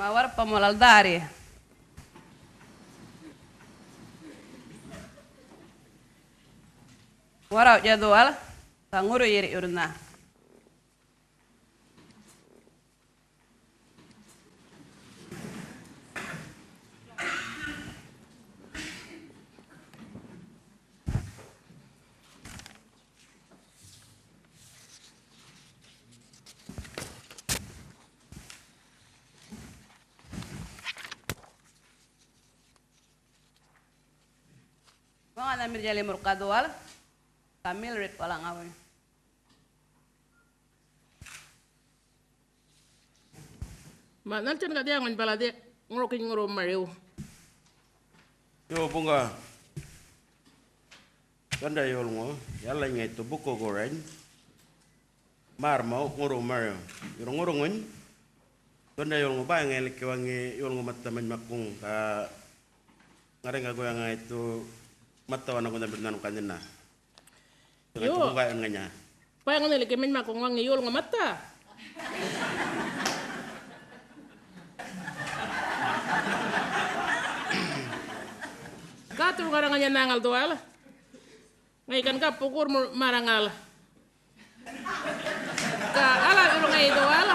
Mawar pamolal dari. Warau jadwal, tanguru iri urna. Mga namir jali murkadwal, kamil rit walang awin. Manal chan ka diang man pala di ngurukin nguru mariu. Yo bunga. Kanda yol ngo, yalla ngay to buko goreng. Mar mau nguru mario. Yoro nguru ngun. Kanda yol ngo ba ngay likiwangi yol ngo mataman makung ka ngarenga go yang itu mata wana ko na birnan kanina. Yo. Bunga nganya. Pa yang nili kemen makung wang yul nga mata. Katur karanganya nangal doal. Ngaikan ka pukur marangal. Ka ala yul ngai doal.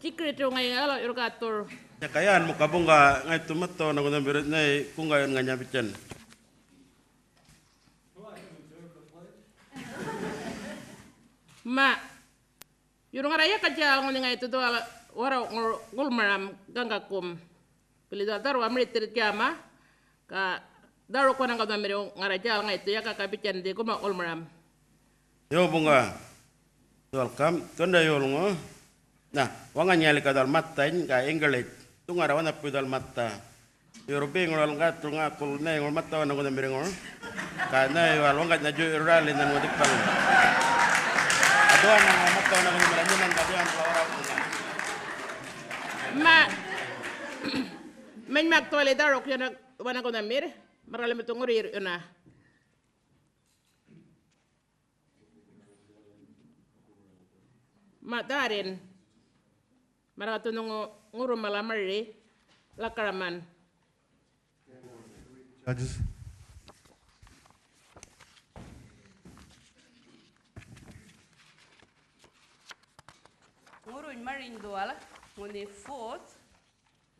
Cikrit yung ngai ala yul katur. Ya kayan mo kabunga ngay tumato na ko na birit na kung ngayon nganya bityan. Ma, yun nga raya kajal ng nga ito doon waraw ngulmaram ganggakum. Pili doon daro amritir kama ka daro ko nang kadamiri nga rajal nga ito ya kakabityan di ko ngulmaram. Yo bunga. Welcome. Kanda yol ngo. Nah, wangan nyali kadal matain ka enggalit. Tunga rawan apu dal mata. Europe ngol ngat tunga kul ne ngol mata wana ko na ngol. Kana yo alwangat na jo irali na ngodik pang. Aduan na mata wana ko na melanyan kadian ora. Ma, men magtuali daro ko na wana ko na mir. Maralim ito ngurir yun na. Ma darin. Marakatunong nguro malamari lakaraman. Judges. Nguru marin dual, nguni 4th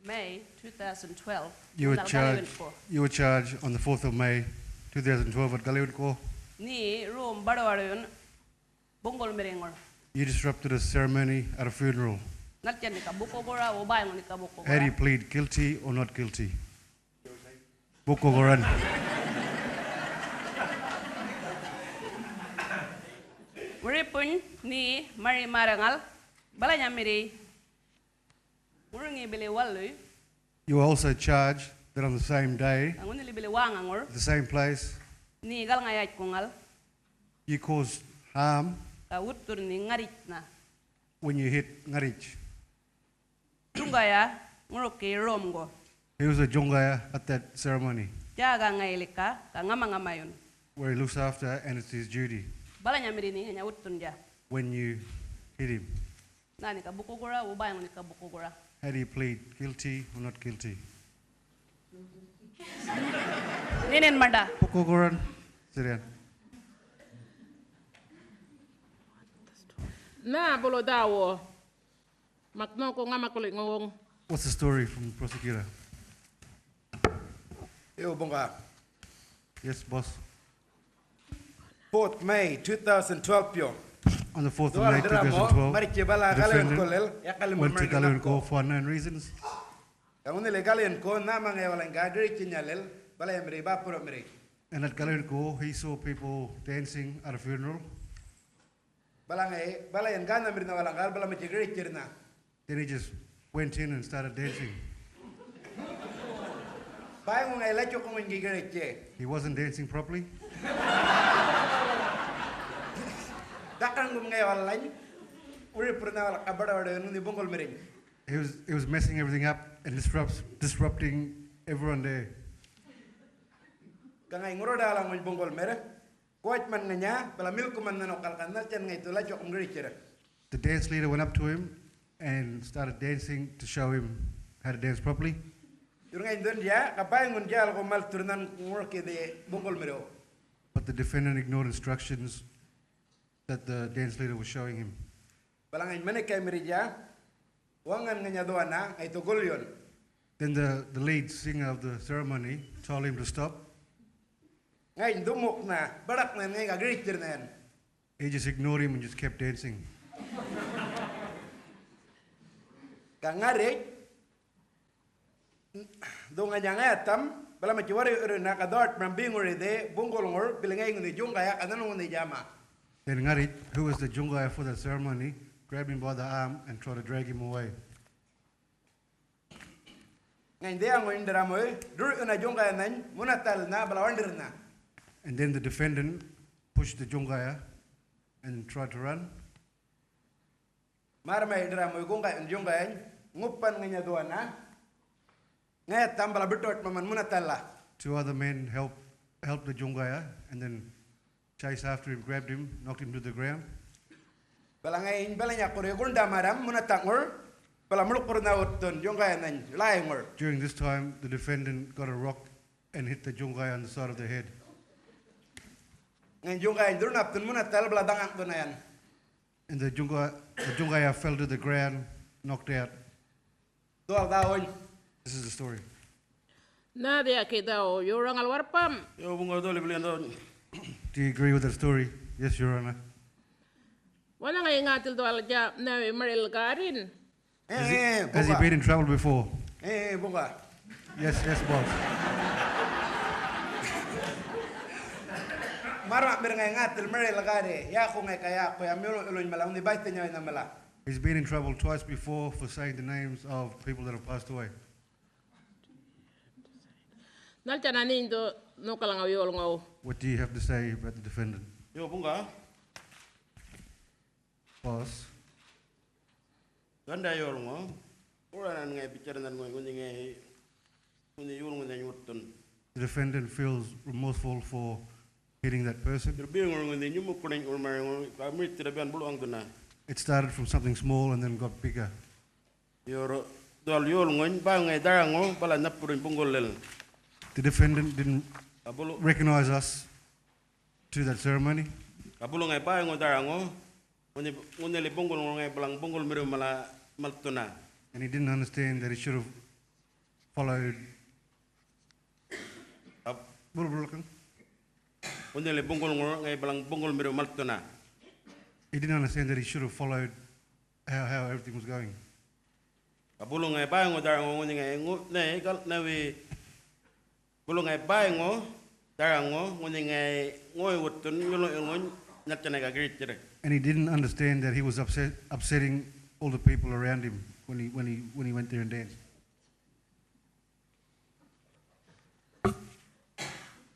May 2012. You were charged on the 4th of May 2012 at Galiwinko. Ni room barawarun, bongol merengor. You disrupted a ceremony at a funeral. Natyan ni kabuko gora, ubay mo ni kabuko How do you gora. plead guilty or not guilty? Bukogoran. Muripun ni mari marangal, balanya miri. Murungi bili walu, You were also charged that on the same day, anguni li bili wangangor, at the same place, ni gal ngayat kungal, you caused harm ka wutur ni ngarit na. when you hit Ngarich. Tungaya, nguruki romgo. He was a Jongaya at that ceremony Jaga ngailika, ka ngamangamayon. where he looks after and it's his duty Balanya miri ni hanya wutun dia. when you hit him. Nani kabuko gora, ubay mo ni kabuko gora. How do you plead guilty or not guilty? Ninin mada. Bukogoran. Sit down. Na bolo dawo. Makno ko nga makulit ngong. What's the story from the prosecutor? Yo bunga. Yes, boss. 4th May 2012 yo. On the 4th of Doal May dramo 2012, mari bala the galen defendant kolel yakal mo went to Galiwinko for unknown reasons. Kamu nile galen ko na mga walang gadri chinyalel bala emri ba puro emri. And at Galiwinko, he saw people dancing at a funeral. Bala yan gana emri na walang gal bala machigri chirna. Then he just went in and started dancing. Bayo ngay lacho kung ngi gri che. He wasn't dancing properly. Dakan gum ngay walang uri puro na walang kabada wada nundi bungkol mering. He was messing everything up and disrupting everyone there. Kangay nguro dalang mo bungkol mere. Kuwait man nga niya, bala milko man nanokal kanal chan ngay tula chok ngri chira. The dance leader went up to him and started dancing to show him how to dance properly. Yung ngayon doon dia, kapay ngun dia ako mal turunan ngor kede bungkol mero. But the defendant ignored instructions that the dance leader was showing him. Balangan mana kay meria, wangan nganya doan na ay tugol yon. Then the lead singer of the ceremony told him to stop. Ngayon dumok na, barak na ngay agreed na yan. He just ignored him and just kept dancing. Kangari, doon nga niya ngayatam, bala machiwari na kadart mambingor ide, bungkol ngor, bilangay ngun ni Jung kaya kananong ni Jama. Then Ngarit, who was the Jungaya for the ceremony, grabbed him by the arm and tried to drag him away. Ngayon di ang indra mo dur na Jung kaya nan, munatal na, balawandir na. And then the defendant pushed the Jungaya and tried to run. Maramay indra mo kung kaya Jung kaya, ngupan nga niya doon na, ngayatam bala bitot maman munatal la. 2 other men helped the Jungaya and then chased after him, grabbed him, knocked him to the ground. Bala ngayon bala niya kore kung damaram munatangor, bala mulukor na utton Jung kaya nan, layangor. During this time, the defendant got a rock and hit the Jungaya on the side of the head. Ngayon Jung kaya dur naptun munatal bala dangang to na yan. And the Jungaya fell to the ground, knocked out. Tuwag daon. This is the story. Na dia kita o yorang alwarpam. Yo bunga dole belian daw. Do you agree with that story? Yes, Your Honor. Wala nga ingatil to alja na maril karin. Has he been in trouble before? Bunga. Yes, boss. Marma mirangay ngatil maril lagare. Ya ko ngay kaya ko ya miro ulun malang ni baite niya na mala. He's been in trouble twice before for saying the names of people that have passed away. Nalcha na nindo no kalang yol ngaw. What do you have to say about the defendant? Yo bunga. Boss, Ganda yol ngo. Ora nan ngay bicara nan ngoy ngundi ngay ngundi yul ngundi nyutun. the defendant feels remorseful for hitting that person. Terbi ngor ngundi nyumuk kuning ulmar ngor kamit tidak bian buluang tuna. It started from something small and then got bigger. Yo dol yol ngoy ba ngay darango bala napurin punggol lel. The defendant didn't Kabulu recognize us to that ceremony. kabulu ngay ba ngo darango. Ngundi le punggol ngor ngay balang punggol miru mala maltuna. And he didn't understand that he should have followed. Ngundi le punggol ngor ngay balang punggol miru maltuna. He didn't understand that he should have followed how everything was going. Kabulu ngay ba ngo darango ngundi ngay ngut ne gal nawi bulong ay bay ngo darango ngundi ngay ngoy wutun yulo ngoy natchana ga gritire. And he didn't understand that he was upsetting all the people around him when he went there and danced.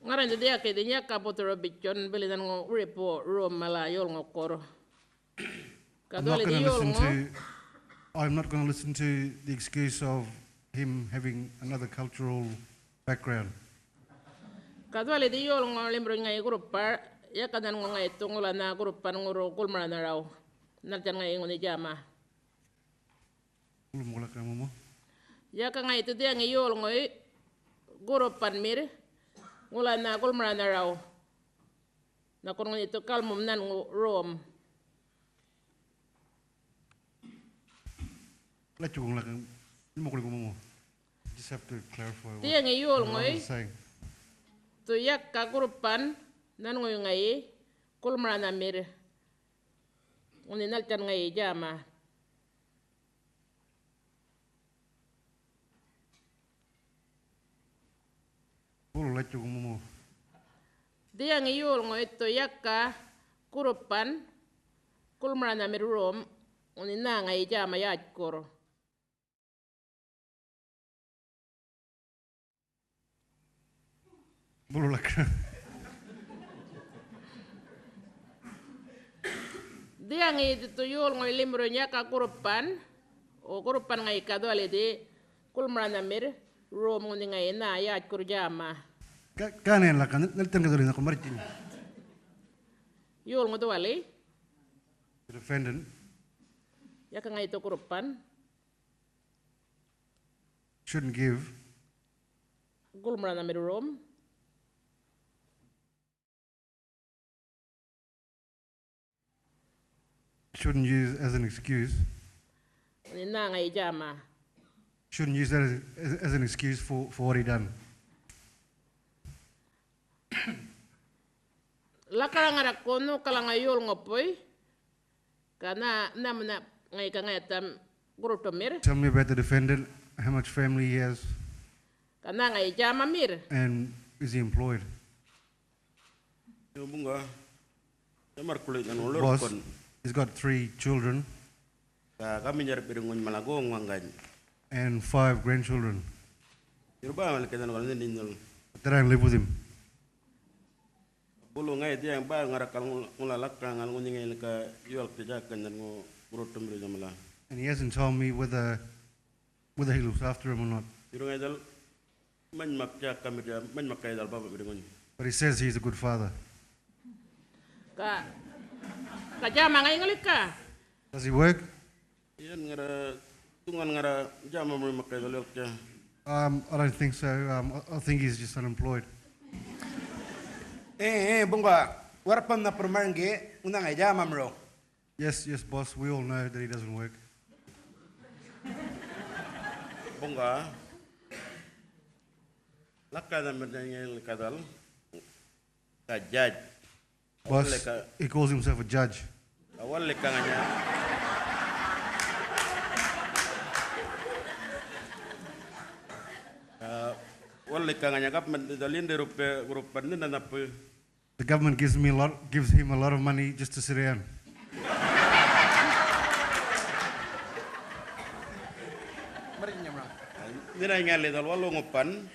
Ngaran dia ke dinya kapotro bichon belidan ngo repo rom mala yol ngo kor. Kadole di yol ngo. I'm not going to listen to the excuse of him having another cultural background. Kadole di yol ngo limbro ngai grupar ya kadan ngo ngai tungula na grupan ngoro kulmara na raw. Naljan ngai ngoni jama. Ya ka ngai tu dia ngai yol ngoi grupan mir ngula na kulmara na raw. Na kon ngoni to kalmum nan rom. Just have to clarify what Dia ngai yol ngoi. I'm saying. Tu yak ka grupan nan ngoy ngai kulmara na mir. Ngoni naljan ngai jama. Dia ngai yol ngoi tu yak ka grupan kulmara na mir rom. Ngoni na ngai jama ya kor. Dia ngai tu yol ngoi limbro nya ka grupan o grupan ngai ka do ale de kulmara na mir rom ngoni ngai na ya kor jama. Kanen la kan nalten ka dolina ko maritin. Yol ngo do ale The defendant yaka ngay to kurupan shouldn't give gulmra na mirum shouldn't use as an excuse na ngay jama shouldn't use that as an excuse for what he done. Lakarangara kono kalangayol ngopoy kana namna ngay kangatam gurutomir Tell me about the defendant, how much family he has, kana ngay jama mir and is he employed? Yo bunga. Jamar kulit nan ulur Boss, kon. he's got 3 children Kami nyari piringon malagong wangan. and 5 grandchildren, Yoruba mal kedan kalau ni nol. but they don't live with him. Bulu ngai dia yang ba ngarakal ngulalak ngal ngunyeng ka yual kejakan dan ngu urutum ri jamala. And he hasn't told me whether he looks after him or not. Yuru ngai dal man makja kami dia man makai dal baba piringon. But he says he's a good father. ka jama ngay ngalik ka Does he work? Iyan ngara tungan ngara jama mo makai dal yokja. I don't think so. I think he's just unemployed. Bunga, warpam na permange, unang ay jama mro. Yes, boss, we all know that he doesn't work. Bunga. Lakka na medanyel kadal. Ka judge. Boss, he calls himself a judge. Awal lekanganya. Awal lekanganya kap medalin de rupan ni nanapu. The government gives him a lot of money just to sit down. Nina ngali dal walungupan.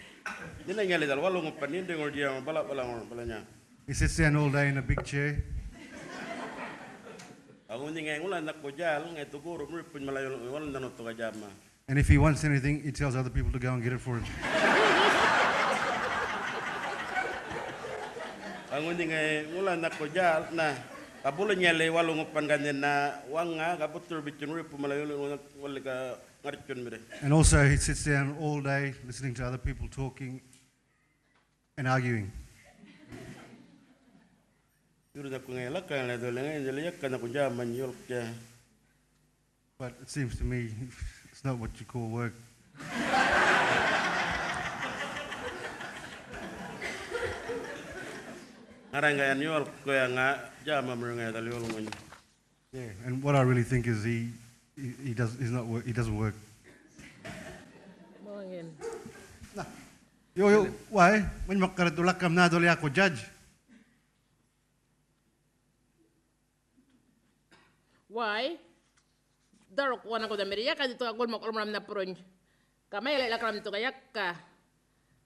Nina ngali dal walungupan ni dengol dia balak balanya. He sits down all day in a big chair. Aku ni ngai ngulan nak bojal ngai tuguru mi pun malayo walan danot to kajama. And if he wants anything, he tells other people to go and get it for him. Aku ni ngai ngulan nak bojal na kabulan nyale walungupan ganen na wanga kaputur bikin mi pun malayo walan ka ngaricun mi. And also, he sits down all day listening to other people talking and arguing. Yuru nak ngai lakang le dole ngai jale yak kana kujama nyol kya. But it seems to me it's not what you call work. Ngaranga nyol ko yang jama mi ngai dal yol ngai. Yeah, and what I really think is he doesn't work. mongin Yo, why? When makaratulak kam na dole ako judge. why darok wana ko damiri yaka dito agol mo kulmram na pron kamay la lakram to kayak ka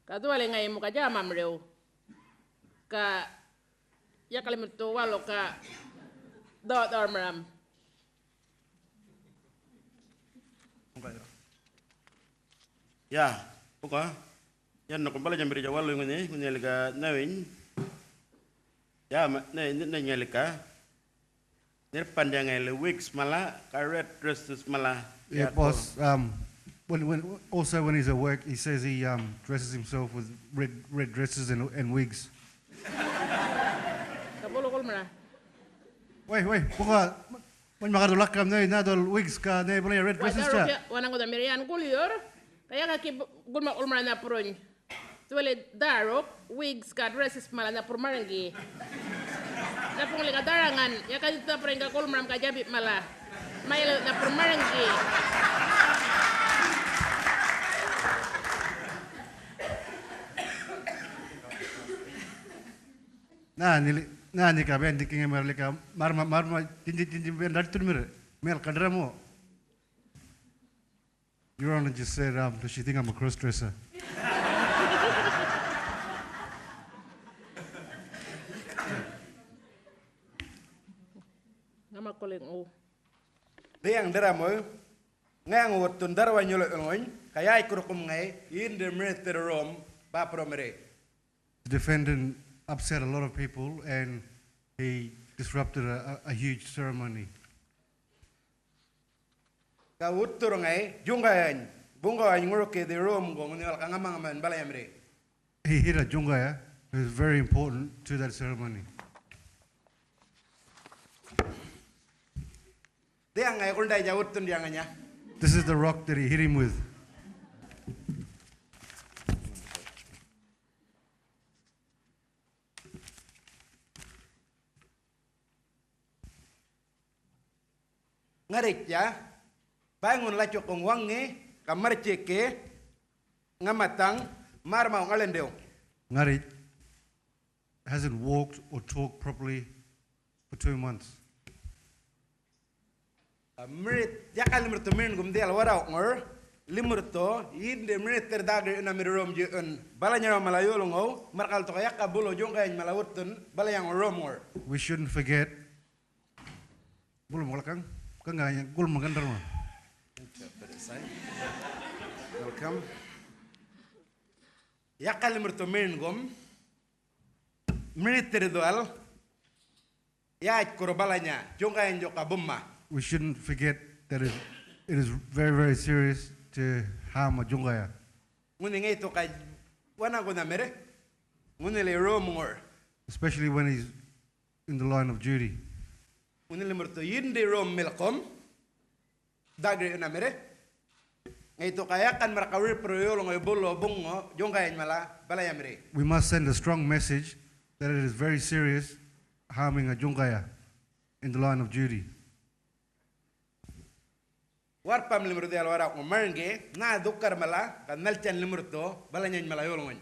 kadwale ngay mo ka jama mrew ka yakalim to walo ka dot armram Ya, buka. Yan nak kembali jam beri jawal ini, kunyelika nawin. Ya, nyelika. Nirpandang ele wigs malah, ka red dresses malah. Yeah, boss. When he's at work, he says he dresses himself with red dresses and wigs. kabulo kulmra Wait, buka. When makatulak kam na dol wigs ka na boleh red dresses darok cha. wana ko damiri an kulior kaya ka gul mo kulmra na pron tuwale darok wigs ka dresses mala na purmarangi na pong liga darangan ya ka dito pren ka kulmram ka jabi mala may na purmarangi Ni ka ben dikinga merlika marma tinji ben dartur mer kadramo. Your Honor just said does she think I'm a cross dresser? ngama koleng o Deyang deramo, ngang wotun darwa nyolo ngoin, kaya ikurukum ngai, in the military room, ba promere. The defendant upset a lot of people and he disrupted a huge ceremony. ka uttur ngai jungayan bunga ay nguruke de rom gong ni ka ngamang man balayamre. He hit a jungaya, who is very important to that ceremony. Dia ngai kul dai jawutun dia nganya. This is the rock that he hit him with. Ngarik ya, bangun la cokong wangi, kamar ceke, ngamatang, mar mau ngalendeo. Ngarit hasn't walked or talked properly for 2 months. Merit, yakal limurto merin gum dial warau ngor, limurto, inde merit terdagre ina mirom jeun, balanya malayo longo, markal to yakka bulo jongkay malawutun, balayang rom ngor. We shouldn't forget. Belum belakang, kan nggak gul makan terus. Welcome. Yakal limurto merin gum, merit terdual, ya kuro balanya, jongkay joka bumma. We shouldn't forget that it is very, very serious to harm a jungaya. Nguni ngay to kay wana ko na mere. Nguni le rom ngor. Especially when he's in the line of duty. Nguni le murto yinde rom melkom. Dagre na mere. Ngay to kaya kan marakawir proyolo ngay bolo bungo jongkayan mala balaya mere. We must send a strong message that it is very serious harming a jungaya in the line of duty. Warpam limurto al wara ko marnge na dukkar mala kan nalchan limurto balanya mala yolongon.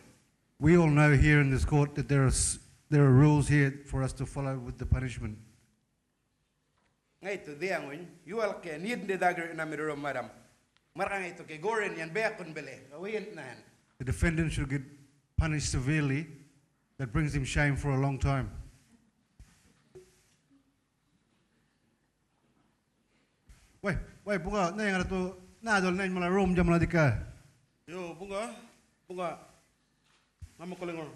We all know here in this court that there are rules here for us to follow with the punishment. Ngay to diangon yual ke nid dagre na mere rom madam. Marka ngay to ke goren yan beakon bele. Awin nan. The defendant should get punished severely. That brings him shame for a long time. Wait, bunga, na yang ada tu, na adol na malah room jam maladika. Yo, bunga. Nama kolengor.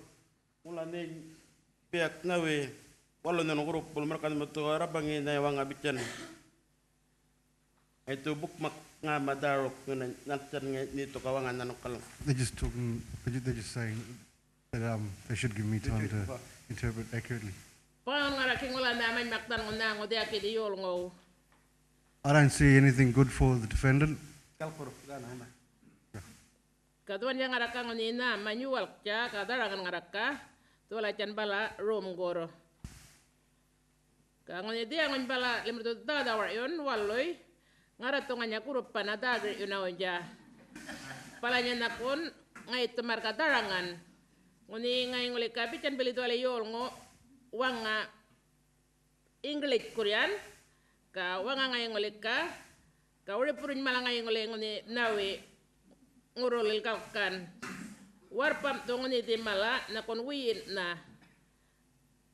Mula ni pihak nawe. Walau nang grup pul mereka metu arabangi na wang abichan. Itu buk mak ngamadaro kena nakcan ni to kawangan nanok kalang. They're just saying that they should give me time to interpret accurately. Paano nga raking wala naman maktan ng nango di aki di yol ngo. I don't see anything good for the defendant. Kalpuro gana ma. Katuan yang ngarakang nina manual kya kadarangan ngaraka tuwala chan bala rom goro. Kangon dia ngon bala limto dadawar yon waloy ngarato nga kurup panadagre yun ja. Palanya nakon ngay tumar kadarangan ngoni ngay nguli kapit chan beli tuwala yol ngo wanga English Korean ka wanga ngay nguli ka uri purin malangay nguli nawe ngurolil kan warpam to ngoni di mala na kon wiin na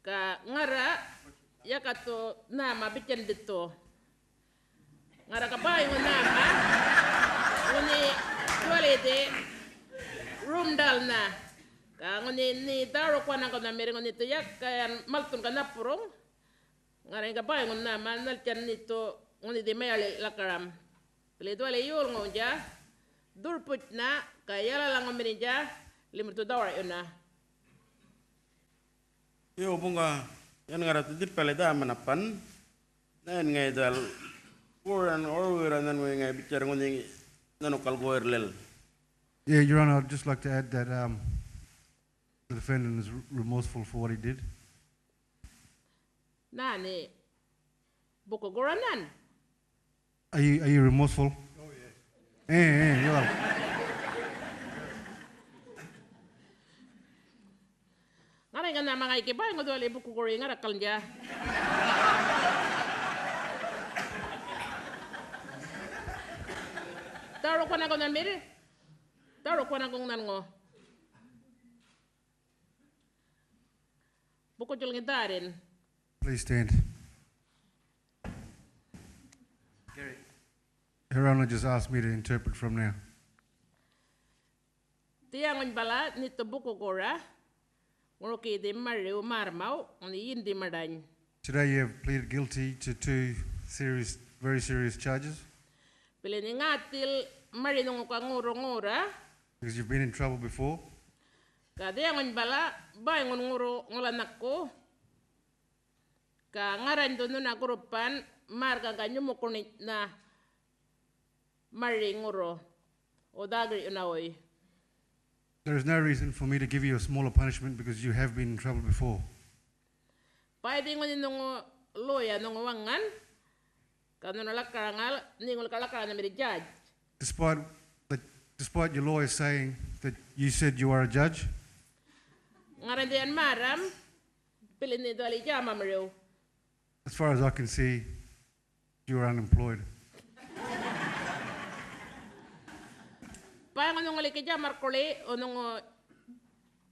ka ngara yakato nama bican dito ngara ka bay ngon nama ngoni tualete room dal na ka ngoni ni daro kwa na ko na mere ngoni to yak kayan maltun ka na purong ngara ka bay ngon nama nalchan nito ngoni di mayali lakaram pili tuale yul ngonja durput na kaya lang ang minija limito dawar yun na. Yo bunga yan nga ratu di paleda manapan na yan nga dal kuran or nan nga bicara ngoni nanokal goerlel. Yeah, Your Honor, I'd just like to add that the defendant is remorseful for what he did. Nani buko goranan. Are you remorseful? You are. Ngaray nga na mga ikibay nga doon buko gori nga rakal niya. Taro ko na ko nan mire. Taro ko na kong nan ngo. Buko jul ngitarin. Please stand. Her Honor just asked me to interpret from now. Tiyangon bala nito buko gora. Nguruki di mariw marmaw ni hindi madan. Today you have pleaded guilty to two very serious charges. Pili ni ngatil marinong ka nguro-ngura. because you've been in trouble before. Kada yang bala bay nguro ngolanak ko. Ka ngaran doon na kurupan marga ka nyumukunit na mari nguro o dagri unawoy. There is no reason for me to give you a smaller punishment because you have been in trouble before. Pwede ngo nung loya nung wangan kanu nalakarangal ningol kalakaran na mi judge. Despite your lawyer saying that you said you are a judge, Ngaran diyan maram pilin ni dali jama mrew. as far as I can see, you are unemployed. Paano nung aliki jama kole o nung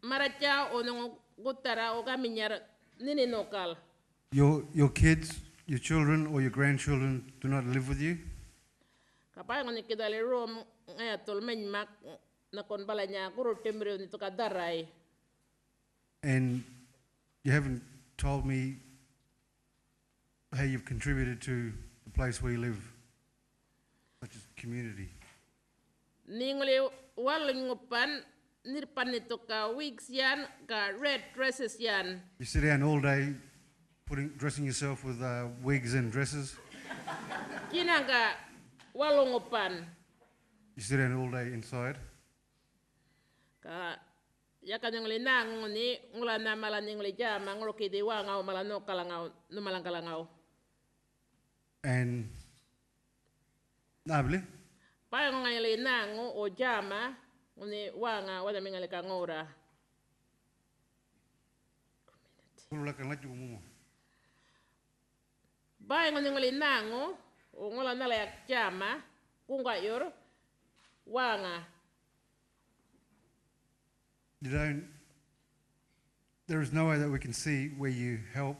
maratya o nung gutara o kaminyar nininokal. Your kids, your children, or your grandchildren do not live with you. Kapag nga nikidali rom ngayatul menmak na kon bala niya kuro timrew nito kadaray. And you haven't told me how you've contributed to the place where you live, such as community. Ningoli walong ngupan nirpan nito ka wigs yan ka red dresses yan. You sit down all day dressing yourself with wigs and dresses. Kina ka walong ngupan You sit down all day inside. ka yakan yung linang ni ngula na malan yung lijama ngulo kidi wangaw malano kalangaw numalang kalangaw. And nabli, Payo nga yung linang o jama ni wanga wala mingali ka ngora. wala kang latyo mo. Bayo nga yung linang o ngula nalayak jama kung kayor wanga. There is no way that we can see where you help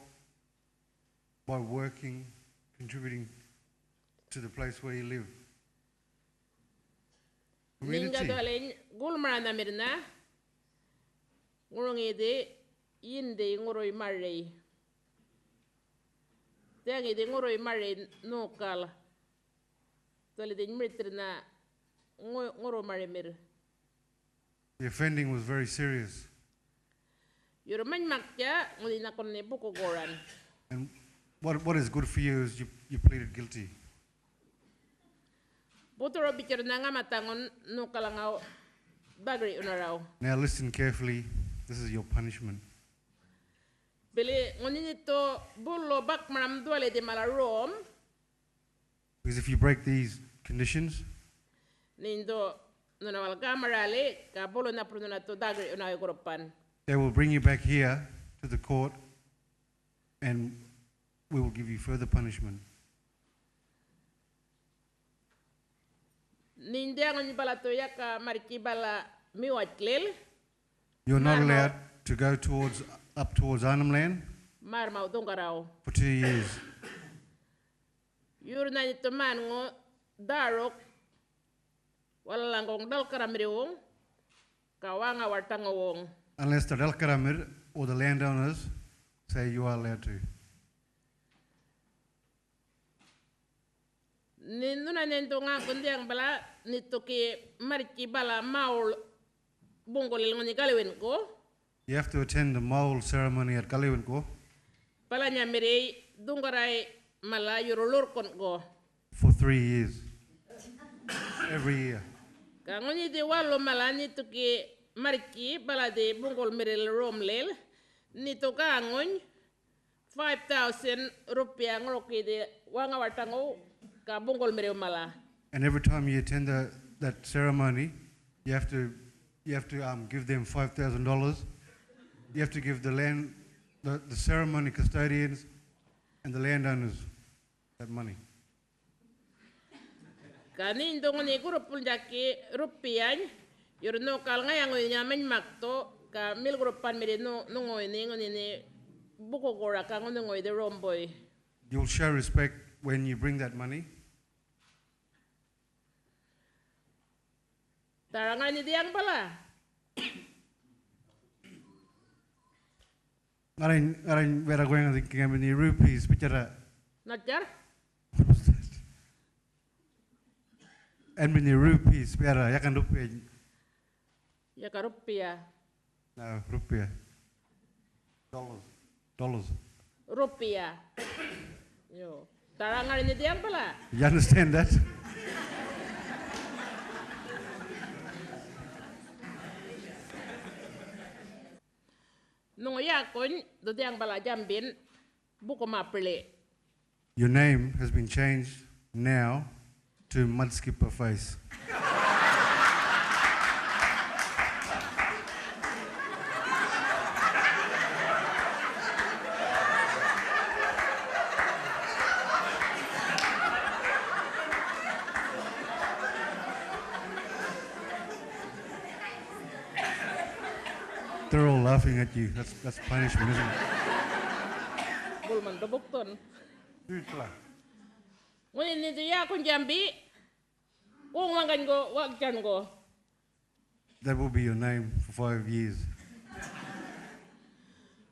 by working, contributing to the place where you live. Ninga Community. dolin gulmara na mirna ngurong ide yinde nguroy marray. Tiang ide nguroy marray nokal. Toli din mitir na nguro marray mir. The offending was very serious. Yuro man makya nguli na kon ne buko goran. And what is good for you is you pleaded guilty. Butoro bitir na nga matangon nokalangaw bagri unaraw. Now listen carefully. This is your punishment. Bili ngoni nito bullo bak maram duale de malarom Because if you break these conditions, nindo nunawal kamarale ka bullo na pruno na to dagri unayo koropan. they will bring you back here to the court and we will give you further punishment. Nindiangon bala to ya ka mariki bala miwatlil You're not Marmo. allowed to go up towards Arnhem Land mar mau dongaraw. for 2 years. Yur na nito man ngo darok wala lang kong dal karamriwong kawanga wartangawong. Unless the Al Karamir or the landowners say you are allowed to. Ninduna nento nga kundi ang bala nito ki mariki bala maul bungkolil ngoni kalawin ko. You have to attend the mole ceremony at Kaliwinko Pala niya mirei dungkaray mala yurulur kon ko. for 3 years. Every year. Kangoni di walo mala nito ki mariki bala di bungkol miril romlel nito kangon 5,000 rupiah ngoroki di wanga wartango ka bungkol miril mala. And every time you attend that ceremony, you have to give them $5,000. You have to give the ceremony custodians and the landowners that money. Kanin dong ni grupul jaki rupiah yurno kal ngayang nya men makto ka mil grupan mirino nungoy ni ngoni ni buko gora ka ngungoy de romboy. You'll show respect when you bring that money. Tarangan ni diang pala. Ngayon vera going to give me rupees, bicara. Najar? What was that? and when you rupees, better, ya kan rupiah. Ya ka rupiah. No, rupiah. Dollars. Rupiah. Yo. Tarangan ini diam pala. You understand that? Nung ya kon do diang pala jambin buko mapele. Your name has been changed now to Mudskipper Face. They're all laughing at you. That's punishment, isn't it? Bulman tabukton. Itulah. Ngunit nito ya kon jambi. Kung mangan go wag jan go. That will be your name for 5 years.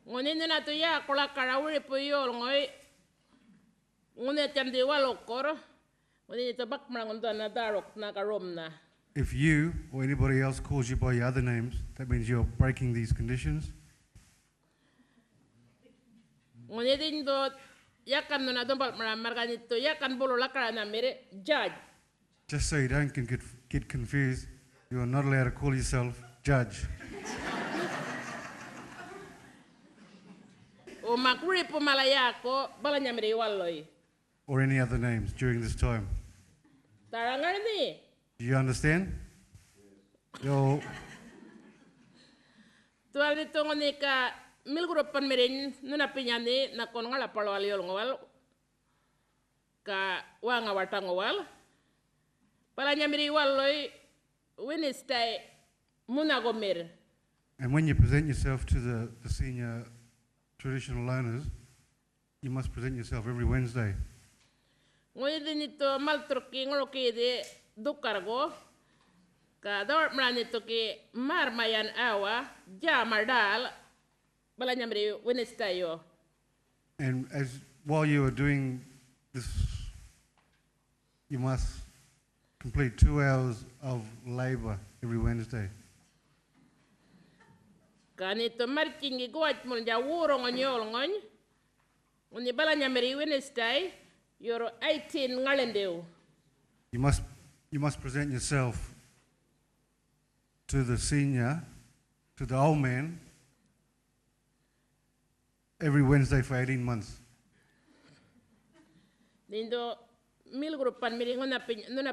Ngunit na to ya kula karawri po yol ngoy. Ngunit yan di walokor. Ngunit ito bak mangunta na darok na karom na. If you or anybody else calls you by your other names, that means you're breaking these conditions. Ngunit din do yakan no na dombal margan ito yakan bolo lakara na mere judge. Just so you don't get confused, you are not allowed to call yourself judge. O makuri po malaya ko balanya mere waloy. Or any other names during this time. Tarangan ni. Do you understand? Yo, Tual nito ngoni ka milgrupan merin nuna pinyani na kon ngala palwal yol ngwal ka wanga watang ngwal palanya miri waloy Wednesday muna gomer. and when you present yourself to the senior traditional owners, you must present yourself every Wednesday. Ngoni dinito malturki ngoroki de dukargo ka dawat mranito ki marmayan awa jamardal balanya miri Wednesday yo. And while you are doing this, you must complete 2 hours of labor every Wednesday. Kanito marchingi goat mun ja wuro ngonyol ngony. Ngoni balanya miri Wednesday yoro 18 ngalendeu. You must present yourself to the senior, to the old man, every Wednesday for 18 months. Dindo mil grupan miri nuna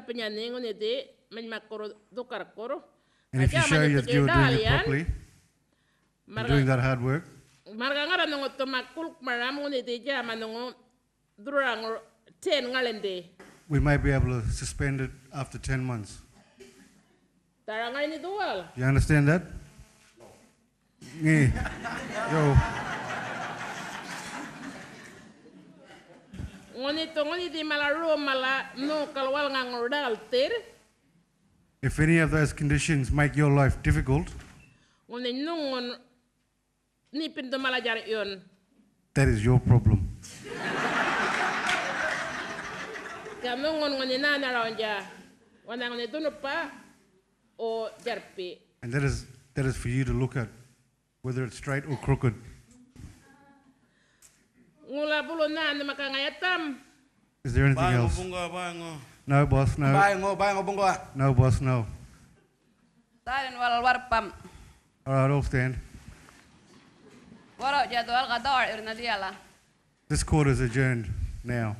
pinyani ngoni de men makoro dukar koro. And if you show that you're doing it properly, you're doing that hard work, Marga ngara nungo to makul maram ngoni de jama nungo durang 10 ngalende. we may be able to suspend it after 10 months. Tarangay ni dual. You understand that? Yo. Ngoni di malaro mala no kalwal ngangordal ter. If any of those conditions make your life difficult, Ngoni nungon ni pinto malajar yon. that is your problem. Kamungon ngoni na naronja. Wana ngoni dunupa o jarpi. And that is for you to look at, whether it's straight or crooked. Ngula bulo na makangayatam. Is there anything Bango else? bunga bango. No, boss, no. Bayo bungo. No, boss, no. Tarin wal warpam. All right, all stand. Waro jadwal ka dawar irna diala. This court is adjourned now.